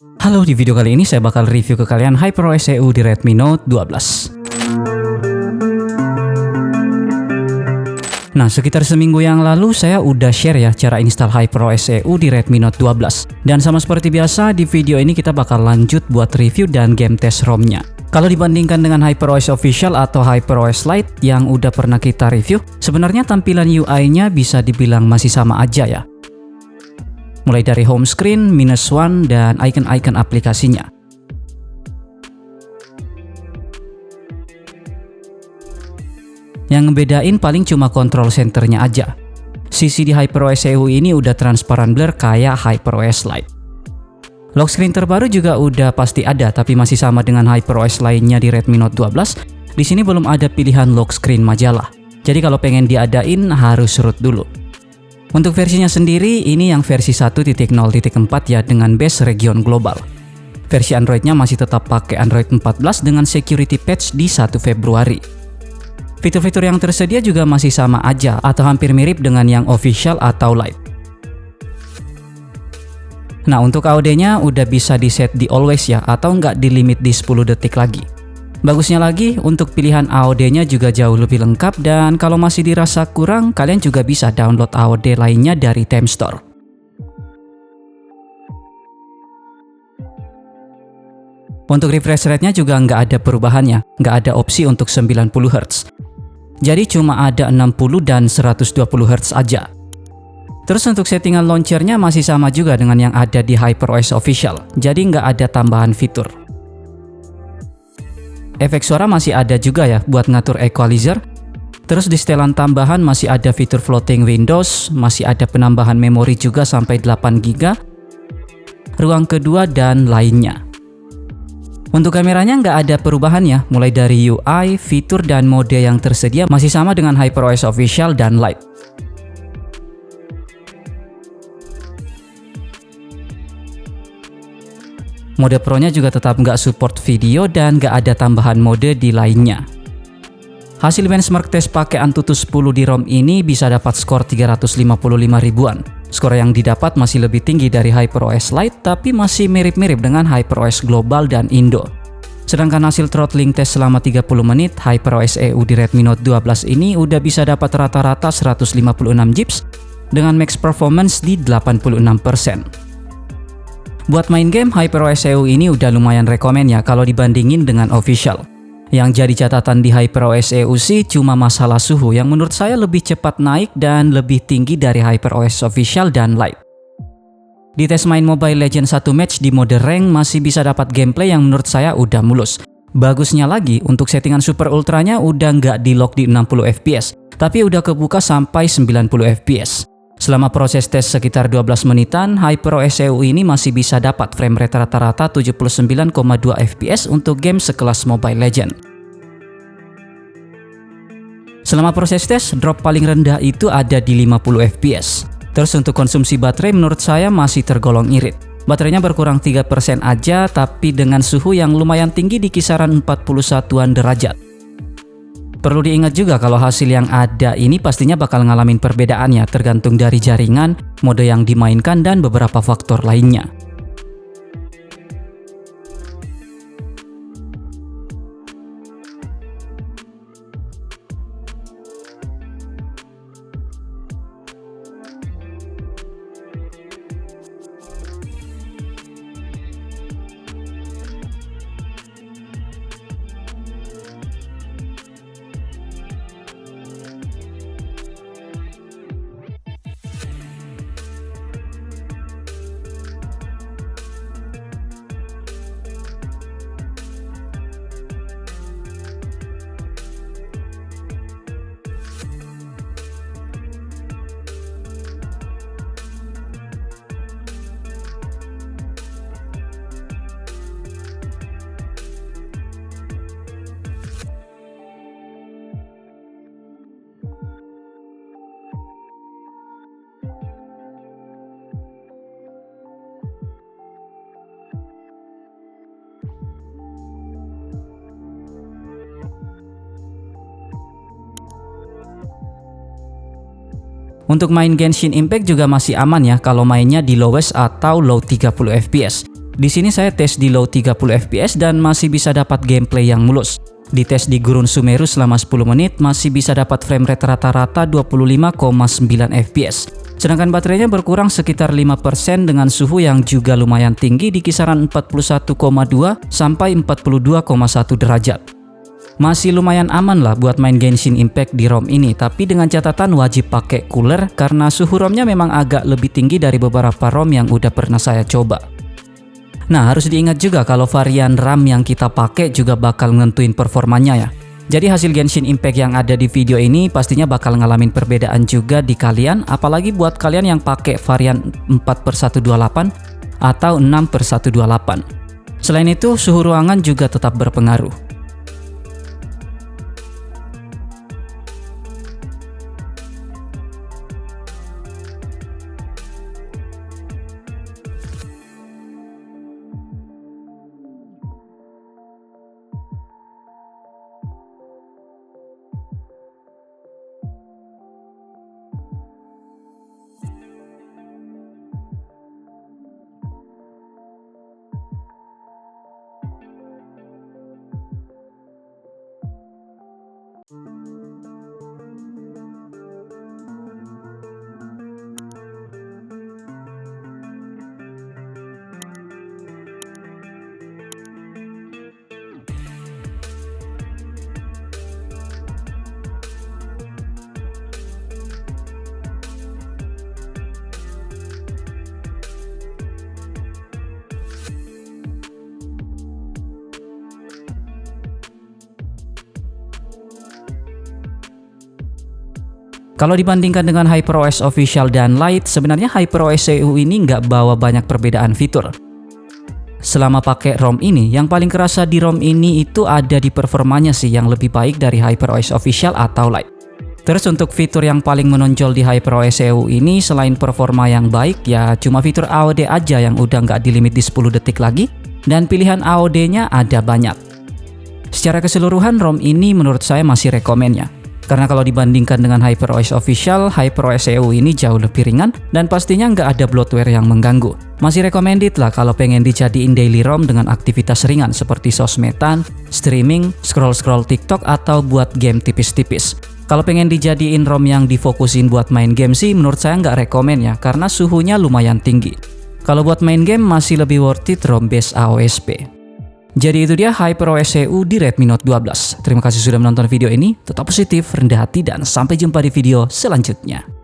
Halo, di video kali ini saya bakal review ke kalian HyperOS EU di Redmi Note 12. Nah, sekitar seminggu yang lalu saya udah share ya cara install HyperOS EU di Redmi Note 12. Dan sama seperti biasa, di video ini kita bakal lanjut buat review dan game test ROM-nya. Kalau dibandingkan dengan HyperOS Official atau HyperOS Lite yang udah pernah kita review, sebenarnya tampilan UI-nya bisa dibilang masih sama aja ya. Mulai dari home screen, -1, dan icon-icon aplikasinya. Yang ngebedain paling cuma control centernya aja. Sisi di HyperOS EU ini udah transparan blur kayak HyperOS Lite. Lock screen terbaru juga udah pasti ada, tapi masih sama dengan HyperOS lainnya di Redmi Note 12. Di sini belum ada pilihan lock screen majalah. Jadi kalau pengen diadain harus root dulu. Untuk versinya sendiri, ini yang versi 1.0.4 ya dengan base region global. Versi Androidnya masih tetap pakai Android 14 dengan security patch di 1 Februari. Fitur-fitur yang tersedia juga masih sama aja atau hampir mirip dengan yang official atau Lite. Nah, untuk AOD-nya udah bisa di set di always ya atau nggak di limit di 10 detik lagi. Bagusnya lagi, untuk pilihan AOD-nya juga jauh lebih lengkap dan kalau masih dirasa kurang, kalian juga bisa download AOD lainnya dari Theme Store. Untuk refresh rate-nya juga nggak ada perubahannya, nggak ada opsi untuk 90 Hz. Jadi cuma ada 60 dan 120 Hz aja. Terus untuk settingan launcher-nya masih sama juga dengan yang ada di HyperOS Official, jadi nggak ada tambahan fitur. Efek suara masih ada juga ya buat ngatur equalizer. Terus di setelan tambahan masih ada fitur floating windows, masih ada penambahan memori juga sampai 8 GB, ruang kedua dan lainnya. Untuk kameranya nggak ada perubahan ya, mulai dari UI, fitur dan mode yang tersedia masih sama dengan HyperOS Official dan Lite. Mode Pro-nya juga tetap nggak support video dan nggak ada tambahan mode di lainnya. Hasil benchmark tes pakai Antutu 10 di ROM ini bisa dapat skor 355 ribuan. Skor yang didapat masih lebih tinggi dari HyperOS Lite tapi masih mirip-mirip dengan HyperOS Global dan Indo. Sedangkan hasil throttling tes selama 30 menit, HyperOS EU di Redmi Note 12 ini udah bisa dapat rata-rata 156 Gbps dengan max performance di 86%. Buat main game, HyperOS EU ini udah lumayan rekomen ya kalau dibandingin dengan official. Yang jadi catatan di HyperOS EU sih cuma masalah suhu yang menurut saya lebih cepat naik dan lebih tinggi dari HyperOS Official dan Lite. Di tes main Mobile Legends 1 match di mode rank masih bisa dapat gameplay yang menurut saya udah mulus. Bagusnya lagi, untuk settingan Super Ultranya udah nggak di lock di 60 fps, tapi udah kebuka sampai 90 fps. Selama proses tes sekitar 12 menitan, HyperOS EU ini masih bisa dapat frame rate rata-rata 79,2 fps untuk game sekelas Mobile Legends. Selama proses tes, drop paling rendah itu ada di 50 fps. Terus untuk konsumsi baterai menurut saya masih tergolong irit. Baterainya berkurang 3% aja, tapi dengan suhu yang lumayan tinggi di kisaran 41-an derajat. Perlu diingat juga kalau hasil yang ada ini pastinya bakal ngalamin perbedaan ya, tergantung dari jaringan, mode yang dimainkan, dan beberapa faktor lainnya. Untuk main Genshin Impact juga masih aman ya kalau mainnya di lowest atau low 30 fps. Di sini saya tes di low 30 fps dan masih bisa dapat gameplay yang mulus. Di tes di Gurun Sumeru selama 10 menit masih bisa dapat frame rate rata-rata 25,9 fps. Sedangkan baterainya berkurang sekitar 5% dengan suhu yang juga lumayan tinggi di kisaran 41,2 sampai 42,1 derajat. Masih lumayan aman lah buat main Genshin Impact di ROM ini, tapi dengan catatan wajib pakai cooler karena suhu ROM-nya memang agak lebih tinggi dari beberapa ROM yang udah pernah saya coba. Nah, harus diingat juga kalau varian RAM yang kita pakai juga bakal nentuin performanya ya. Jadi hasil Genshin Impact yang ada di video ini pastinya bakal ngalamin perbedaan juga di kalian, apalagi buat kalian yang pakai varian 4/128 atau 6/128. Selain itu, suhu ruangan juga tetap berpengaruh. Kalau dibandingkan dengan HyperOS Official dan Lite, sebenarnya HyperOS EU ini nggak bawa banyak perbedaan fitur. Selama pakai ROM ini, yang paling kerasa di ROM ini itu ada di performanya sih yang lebih baik dari HyperOS Official atau Lite. Terus untuk fitur yang paling menonjol di HyperOS EU ini selain performa yang baik ya cuma fitur AOD aja yang udah nggak di limit di 10 detik lagi, dan pilihan AOD-nya ada banyak. Secara keseluruhan ROM ini menurut saya masih rekomen ya. Karena kalau dibandingkan dengan HyperOS Official, HyperOS EU ini jauh lebih ringan dan pastinya nggak ada bloatware yang mengganggu. Masih recommended lah kalau pengen dijadiin daily ROM dengan aktivitas ringan seperti sosmedan, streaming, scroll-scroll TikTok, atau buat game tipis-tipis. Kalau pengen dijadiin ROM yang difokusin buat main game sih menurut saya nggak rekomen ya, karena suhunya lumayan tinggi. Kalau buat main game masih lebih worth it ROM base AOSP. Jadi itu dia HyperOS EU di Redmi Note 12. Terima kasih sudah menonton video ini, tetap positif, rendah hati, dan sampai jumpa di video selanjutnya.